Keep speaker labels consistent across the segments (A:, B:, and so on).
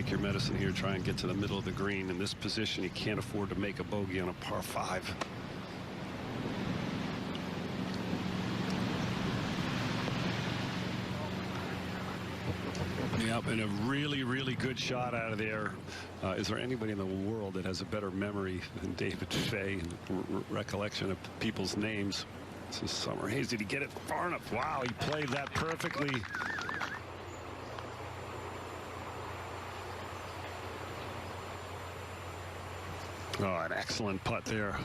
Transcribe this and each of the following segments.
A: take your medicine here, try and get to the middle of the green. In this position, you can't afford to make a bogey on a par 5. Yep, and a really, really good shot out of there. Is there anybody in the world that has a better memory than David Fay and recollection of people's names? This is Summerhays. Did he get it far enough? Wow, he played that perfectly. Oh, an excellent putt there.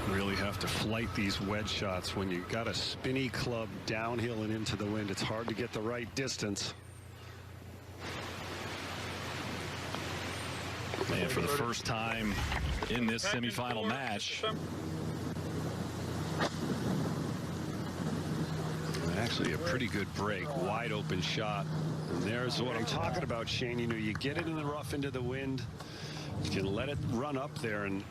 A: Really have to flight these wedge shots when you got a spinny club downhill and into the wind. It's hard to get the right distance.
B: And for the first time in this semifinal match,
A: actually a pretty good break, wide open shot. And there's what I'm talking about, Shane. You know, you get it in the rough into the wind, you can let it run up there, and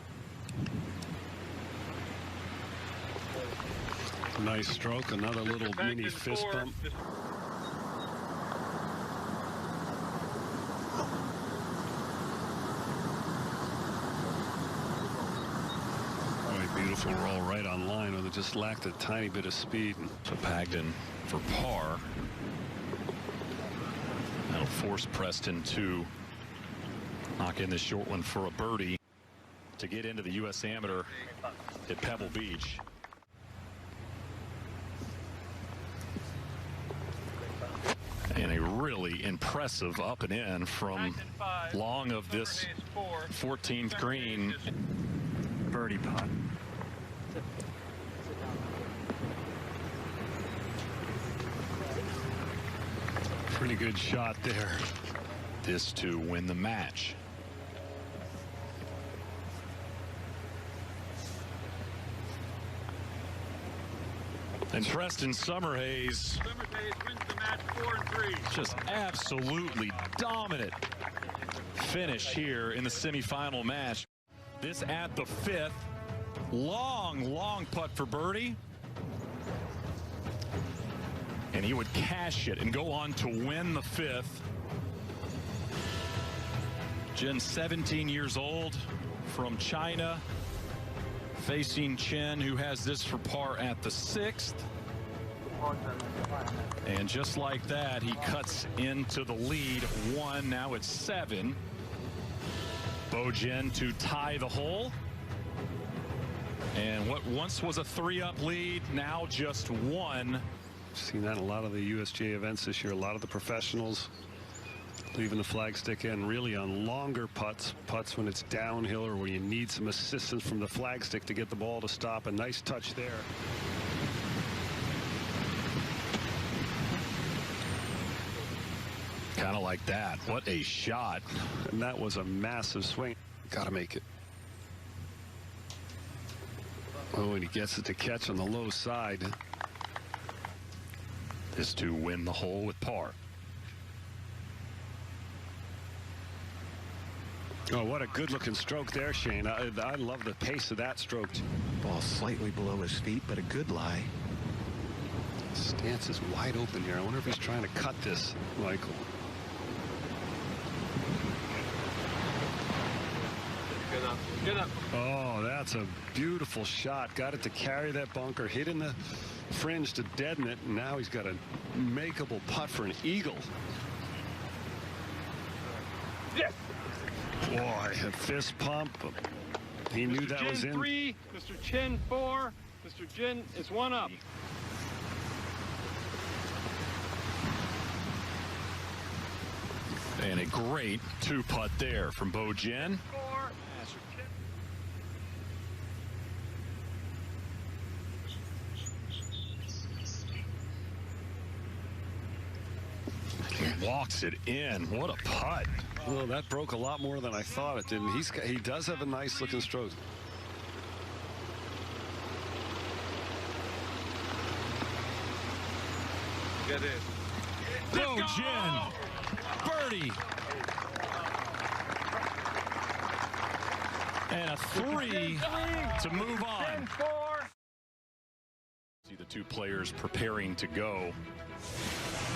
A: nice stroke. Another little mini fist bump. Beautiful roll right on line, with it just lacked a tiny bit of speed.
B: So Pagden for par. That'll force Preston to knock in this short one for a birdie to get into the U.S. Amateur at Pebble Beach. And a really impressive up and in from long of this 14th green.
C: Birdie putt.
A: Pretty good shot there.
B: This to win the match. And Preston Summerhays
D: wins the match 4-3.
B: Just absolutely dominant finish here in the semifinal match. This at the 5th. Long putt for birdie. And he would cash it and go on to win the 5th. Jin, 17 years old, from China, facing Chen, who has this for par at the 6th. And just like that, he cuts into the lead. 1, now it's 7. Bo Jin to tie the hole. And what once was a 3-up lead, now just 1.
A: Seen that in a lot of the USGA events this year. A lot of the professionals leaving the flagstick in really on longer putts when it's downhill or where you need some assistance from the flagstick to get the ball to stop. A nice touch there.
B: Kind of like that. What a shot.
A: And that was a massive swing. Got to make it. Oh, and he gets it to catch on the low side.
B: This to win the hole with par.
A: Oh, what a good-looking stroke there, Shane. I love the pace of that stroke.
C: Ball slightly below his feet, but a good lie.
A: Stance is wide open here. I wonder if he's trying to cut this, Michael.
D: Get up.
A: Oh, that's a beautiful shot. Got it to carry that bunker, hit in the fringe to deaden it, and now he's got a makeable putt for an eagle.
D: Yes.
A: Boy, a fist pump. He knew that was in.
D: 3, Mr. Chen 4, Mr. Jin is 1 up.
B: And a great 2-putt there from Bo Jin.
D: 4.
B: Walks it in. What a putt.
A: Well, that broke a lot more than I thought it did. And he does have a nice looking stroke.
D: Get it.
B: Bo Jin. Birdie. And a 3 to move on.
D: 10-4.
B: See the two players preparing to go.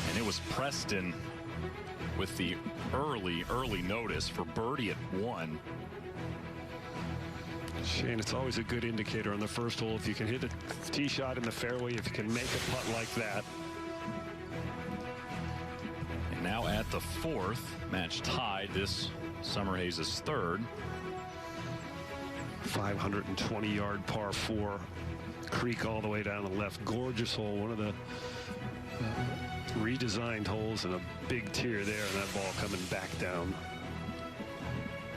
B: And it was Preston with the early notice for birdie at 1.
A: Shane, it's always a good indicator on the first hole if you can hit a tee shot in the fairway, if you can make a putt like that.
B: And now at the 4th, match tied. This Summerhays' 3rd.
A: 520-yard par 4, creek all the way down the left. Gorgeous hole, one of the redesigned holes, and a big tier there, and that ball coming back down.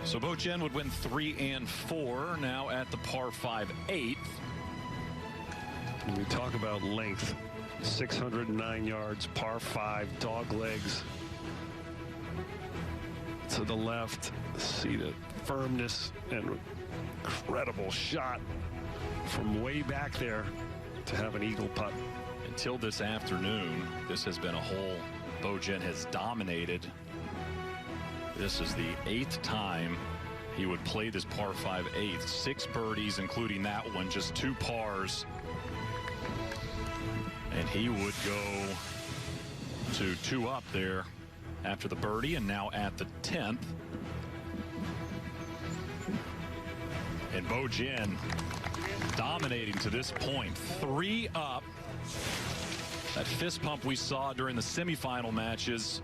B: So Bo Jen would win 3 and 4 now at the par 5 8th.
A: When we talk about length, 609 yards, par 5, dog legs to the left. See the firmness and incredible shot from way back there to have an eagle putt.
B: Until this afternoon, this has been a hole Bo Jen has dominated. This is the 8th time he would play this par 5 8th. 6 birdies, including that one, just 2 pars. And he would go to 2 up there after the birdie, and now at the 10th. And Bo Jen dominating to this point, 3 up. That fist pump we saw during the semifinal matches.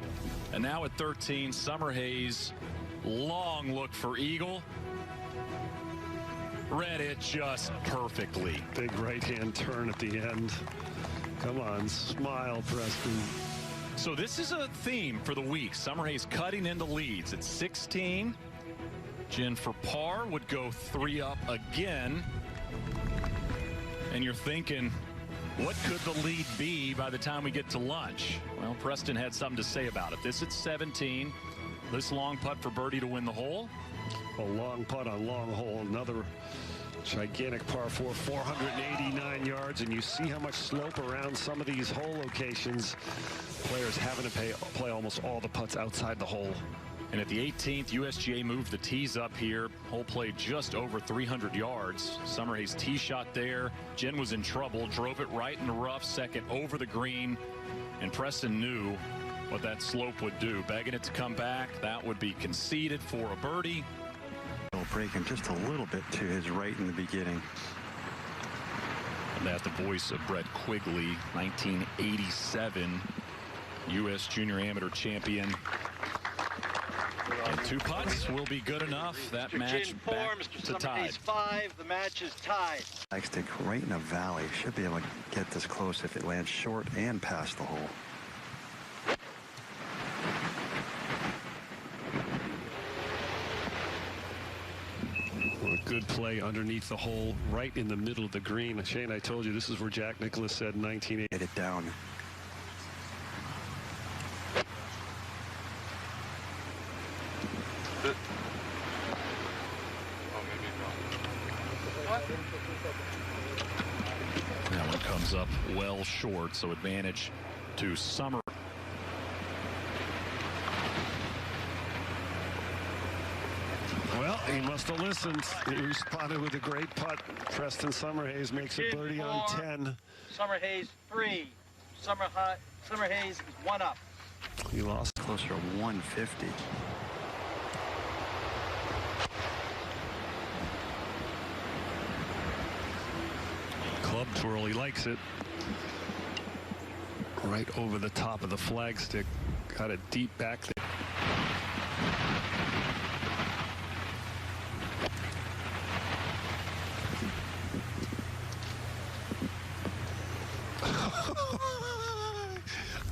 B: And now at 13, Summerhays, long look for eagle. Read it just perfectly.
A: Big right-hand turn at the end. Come on, smile, Preston.
B: So this is a theme for the week. Summerhays cutting into leads at 16. Jen for par would go 3 up again. And you're thinking, what could the lead be by the time we get to lunch? Well, Preston had something to say about it. This at 17. This long putt for birdie to win the hole.
A: A long putt on long hole. Another gigantic par 4, 489 yards. And you see how much slope around some of these hole locations. Players having to play almost all the putts outside the hole.
B: And at the 18th, USGA moved the tees up here. Hole played just over 300 yards. Summerhays tee shot there. Jen was in trouble, drove it right in the rough, second over the green. And Preston knew what that slope would do. Begging it to come back. That would be conceded for a birdie.
C: He'll break him just a little bit to his right in the beginning.
B: And that the voice of Brett Quigley, 1987 U.S. Junior Amateur Champion. And 2 putts will be good enough. That match back to tied.
D: 5. The match is tied.
C: Flag stick right in a valley. Should be able to get this close if it lands short and past the hole.
A: Well, a good play underneath the hole, right in the middle of the green. Shane, I told you this is where Jack Nicklaus said in 1980.
C: Get it down.
B: That one comes up well short, so advantage to Summer.
A: Well, he must have listened. He responded with a great putt. Preston Summerhays makes a birdie on 10.
D: Summerhays 3. Summerhays is 1 up.
A: He lost.
C: Closer to 150.
A: Club twirl, he likes it. Right over the top of the flagstick. Got it deep back there.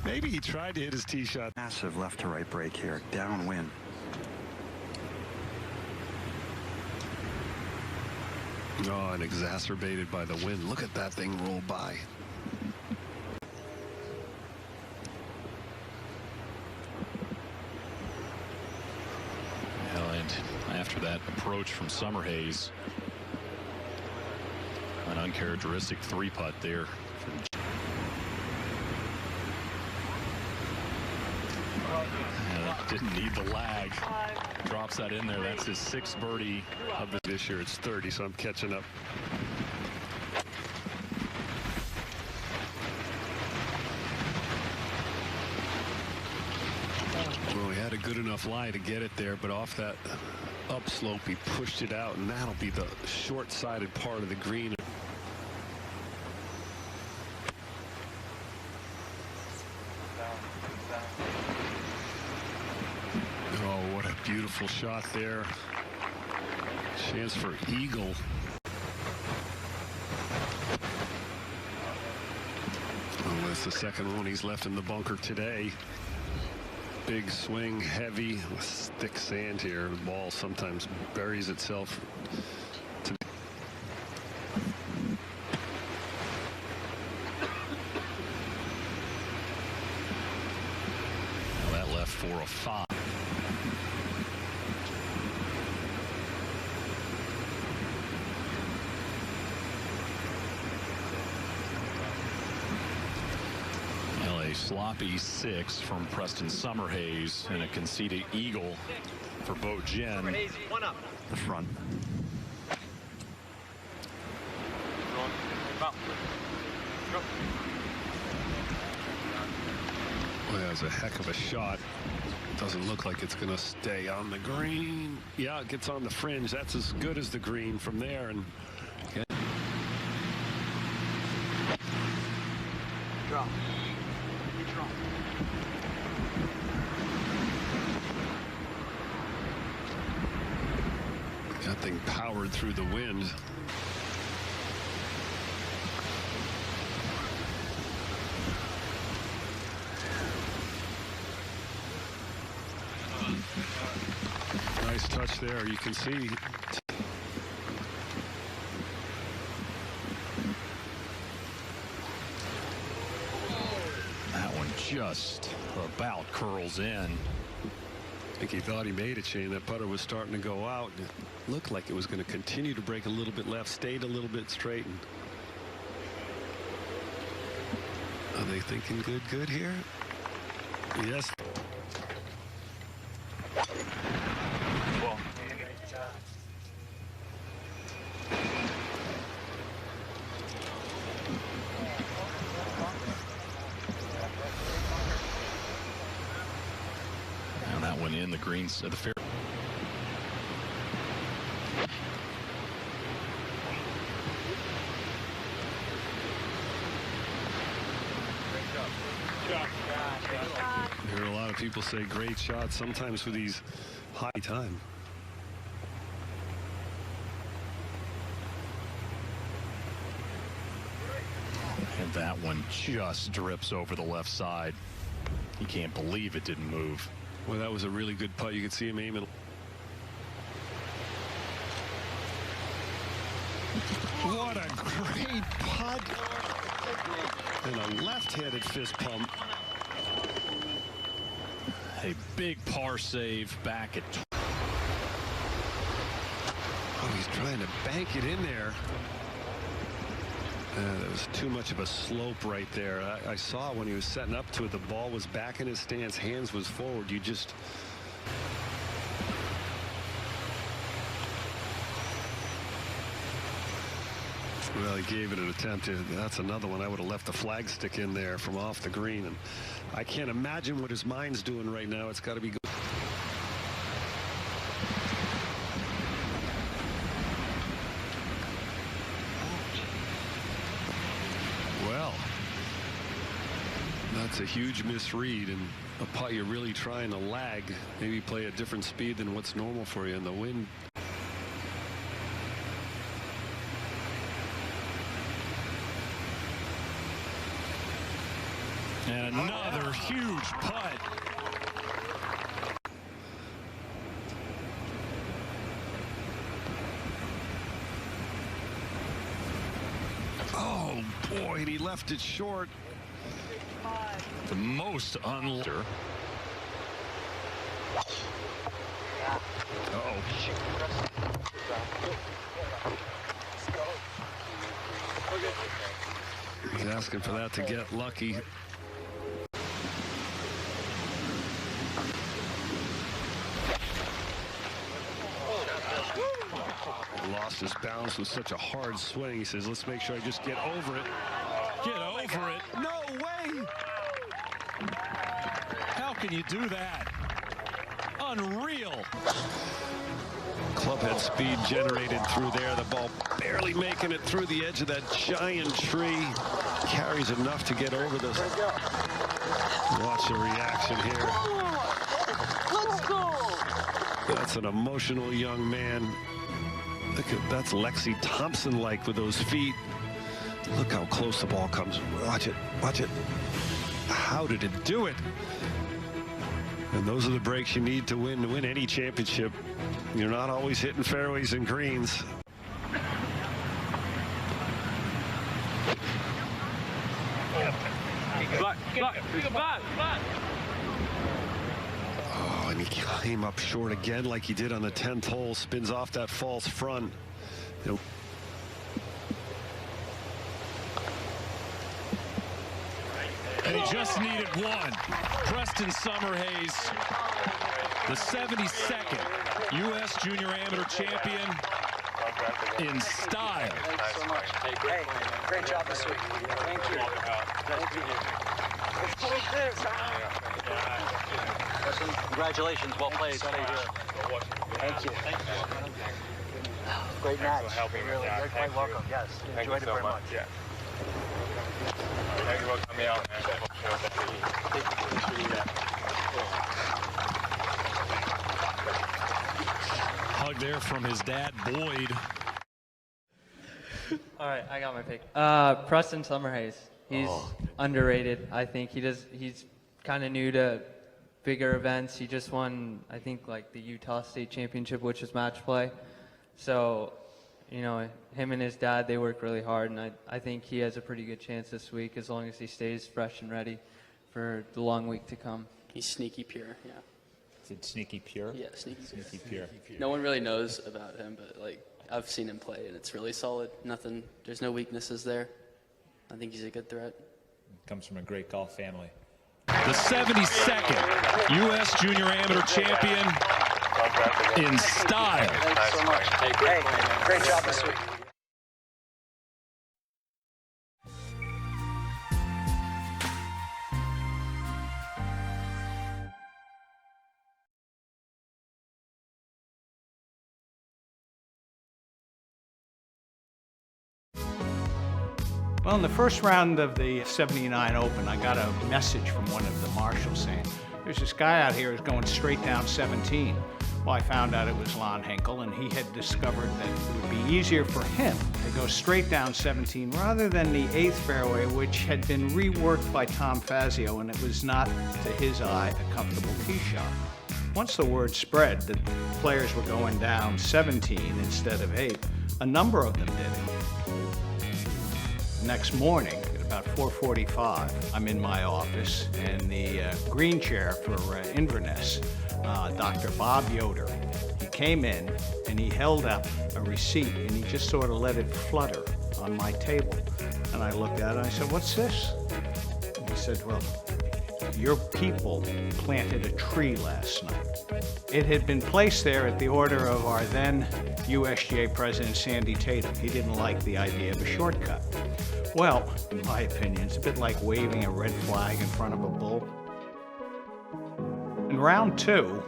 A: Maybe he tried to hit his tee shot.
C: Massive left to right break here. Downwind.
A: Oh, and exacerbated by the wind. Look at that thing roll by.
B: Well, and after that approach from Summerhays, an uncharacteristic 3-putt there. Didn't need the lag. Drops that in there. That's his 6th birdie of
A: This year it's 30, so I'm catching up. Well, we had a good enough lie to get it there, but off that upslope, he pushed it out, and that'll be the short-sided part of the green. Oh, what a beautiful shot there. Chance for eagle. Oh, that's the second one he's left in the bunker today. Big swing, heavy, with thick sand here. The ball sometimes buries itself.
B: Well, that left for a 5. A sloppy 6 from Preston Summerhays and a conceded eagle for Bo Jin.
D: One up.
C: The front.
A: Well, that was a heck of a shot. Doesn't look like it's going to stay on the green. Yeah, it gets on the fringe. That's as good as the green from there. And
D: Draw.
A: that thing powered through the wind. Nice touch there. You can see.
B: That one just about curls in.
A: I think he thought he made it, Shane. That putter was starting to go out. It looked like it was going to continue to break a little bit left, stayed a little bit straight. And are they thinking good here? Yes.
B: And that one in the greens of the fair.
A: I hear a lot of people say great shots sometimes for these high time.
B: And that one just drips over the left side. You can't believe it didn't move.
A: Well, that was a really good putt. You could see him aiming. What a great putt. And a left-handed fist pump.
B: A big par save back at.
A: Oh, he's trying to bank it in there. There was too much of a slope right there. I saw when he was setting up to it, the ball was back in his stance, hands was forward. You just. Well, he gave it an attempt. That's another one. I would have left the flag stick in there from off the green. And I can't imagine what his mind's doing right now. It's got to be good. Well, that's a huge misread, and a putt you're really trying to lag, maybe play a different speed than what's normal for you in the wind.
B: And another huge putt.
A: Oh boy, and he left it short.
B: The most unlucky. Uh-oh.
A: He's asking for that to get lucky. Lost his balance with such a hard swing. He says, let's make sure I just get over it.
B: Get over it.
A: No way.
B: How can you do that? unreal.
A: Clubhead speed generated through there. The ball barely making it through the edge of that giant tree. Carries enough to get over this. Watch the reaction here.
E: Let's go!
A: That's an emotional young man. Look at that's Lexi Thompson-like with those feet. Look how close the ball comes. Watch it. Watch it. How did it do it? And those are the breaks you need to win any championship. You're not always hitting fairways and greens. Oh, and he came up short again like he did on the 10th hole. Spins off that false front. You know,
B: And he just needed one. Preston Summerhays, the 72nd U.S. Junior Amateur Champion in style.
E: Thanks so much. Hey, great job this week. Thank you. Thank you. Congratulations. Well played. Thank you. Great match. Really, you're quite welcome. Yes, enjoyed it very much.
F: Yeah. Thank you for coming out, man.
B: Hug there from his dad, Boyd.
G: All right, I got my pick. Preston Summerhays. He's underrated. I think he's kind of new to bigger events. He just won, I think, like the Utah State Championship, which is match play. So, you know, him and his dad, they work really hard, and I think he has a pretty good chance this week as long as he stays fresh and ready for the long week to come.
H: He's sneaky pure, yeah.
I: Is it sneaky pure?
H: Yeah, sneaky
I: pure.
H: No one really knows about him, but like I've seen him play, and it's really solid. Nothing, there's no weaknesses there. I think he's a good threat.
I: Comes from a great golf family.
B: The 72nd U.S. Junior Amateur Champion in style.
E: Thanks so much. Hey, great job this week.
J: Well, in the first round of the 79 Open, I got a message from one of the marshals saying, there's this guy out here who's going straight down 17. Well, I found out it was Lon Hinkle, and he had discovered that it would be easier for him to go straight down 17 rather than the 8th fairway, which had been reworked by Tom Fazio, and it was not, to his eye, a comfortable tee shot. Once the word spread that players were going down 17 instead of 8, a number of them did it. Next morning, at about 4:45, I'm in my office, and the green chair for Inverness, Dr. Bob Yoder, he came in and he held up a receipt and he just sort of let it flutter on my table. And I looked at it and I said, "What's this?" And he said, "Well, your people planted a tree last night. It had been placed there at the order of our then USGA president, Sandy Tatum. He didn't like the idea of a shortcut." Well, in my opinion, it's a bit like waving a red flag in front of a bull. In round 2,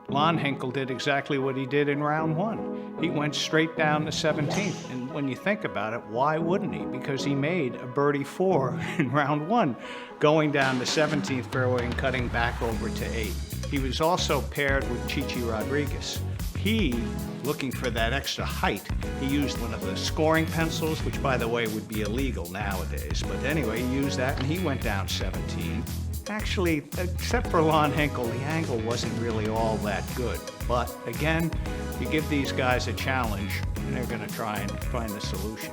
J: Lon Hinkle did exactly what he did in round 1. He went straight down the 17th, and when you think about it, why wouldn't he? Because he made a birdie 4 in round 1, going down the 17th fairway and cutting back over to 8. He was also paired with Chichi Rodriguez. He, looking for that extra height, he used one of the scoring pencils, which by the way would be illegal nowadays. But anyway, he used that and he went down 17. Actually, except for Lon Hinkle, the angle wasn't really all that good. But again, you give these guys a challenge and they're going to try and find the solution.